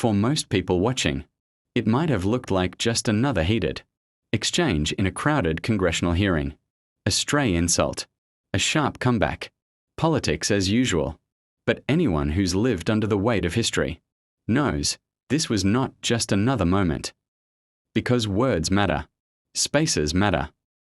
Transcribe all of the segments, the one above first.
For most people watching, it might have looked like just another heated exchange in a crowded congressional hearing. A stray insult, a sharp comeback, politics as usual. But anyone who's lived under the weight of history knows this was not just another moment. Because words matter, spaces matter,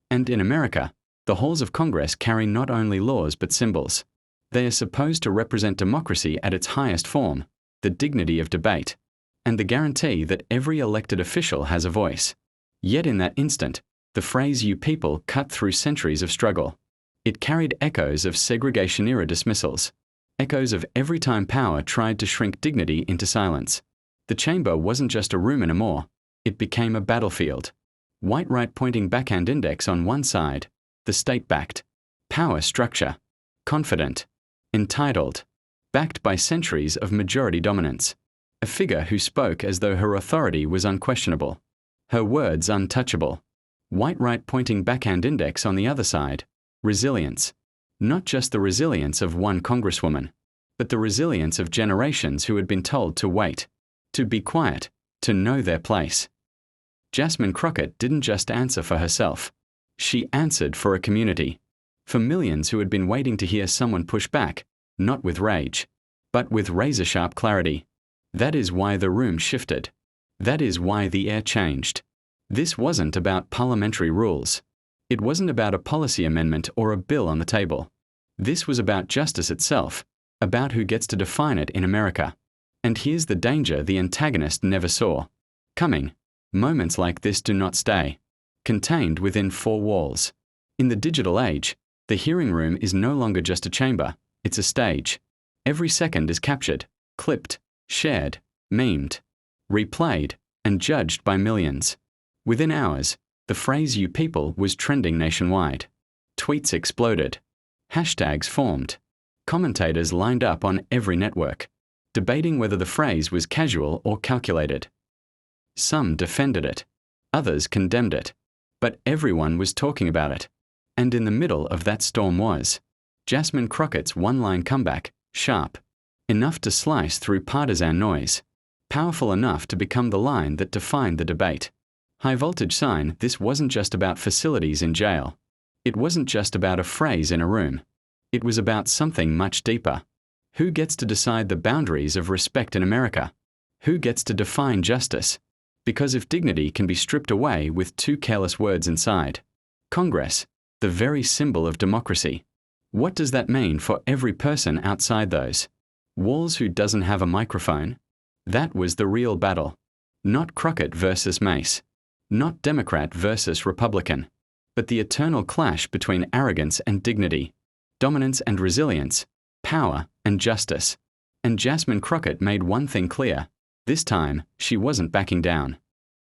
and in America, the halls of Congress carry not only laws but symbols. They are supposed to represent democracy at its highest form, the dignity of debate, and the guarantee that every elected official has a voice. Yet in that instant, the phrase "you people" cut through centuries of struggle. It carried echoes of segregation-era dismissals, echoes of every time power tried to shrink dignity into silence. The chamber wasn't just a room anymore, it became a battlefield. White right pointing backhand index on one side, the state-backed, power structure, confident, entitled, backed by centuries of majority dominance. A figure who spoke as though her authority was unquestionable, her words untouchable. White right pointing backhand index on the other side, resilience. Not just the resilience of one congresswoman, but the resilience of generations who had been told to wait, to be quiet, to know their place. Jasmine Crockett didn't just answer for herself. She answered for a community, for millions who had been waiting to hear someone push back, not with rage, but with razor-sharp clarity. That is why the room shifted. That is why the air changed. This wasn't about parliamentary rules. It wasn't about a policy amendment or a bill on the table. This was about justice itself, about who gets to define it in America. And here's the danger the antagonist never saw coming. Moments like this do not stay contained within four walls. In the digital age, the hearing room is no longer just a chamber, it's a stage. Every second is captured, clipped, shared, memed, replayed, and judged by millions. Within hours, the phrase "you people" was trending nationwide. Tweets exploded. Hashtags formed. Commentators lined up on every network, debating whether the phrase was casual or calculated. Some defended it, others condemned it, but everyone was talking about it. And in the middle of that storm was Jasmine Crockett's one-line comeback, sharp, enough to slice through partisan noise, powerful enough to become the line that defined the debate. High voltage sign, this wasn't just about facilities in jail. It wasn't just about a phrase in a room. It was about something much deeper. Who gets to decide the boundaries of respect in America? Who gets to define justice? Because if dignity can be stripped away with two careless words inside, Congress, the very symbol of democracy, what does that mean for every person outside those walls who doesn't have a microphone? That was the real battle. Not Crockett versus Mace. Not Democrat versus Republican, but the eternal clash between arrogance and dignity, dominance and resilience, power and justice. And Jasmine Crockett made one thing clear. This time, she wasn't backing down.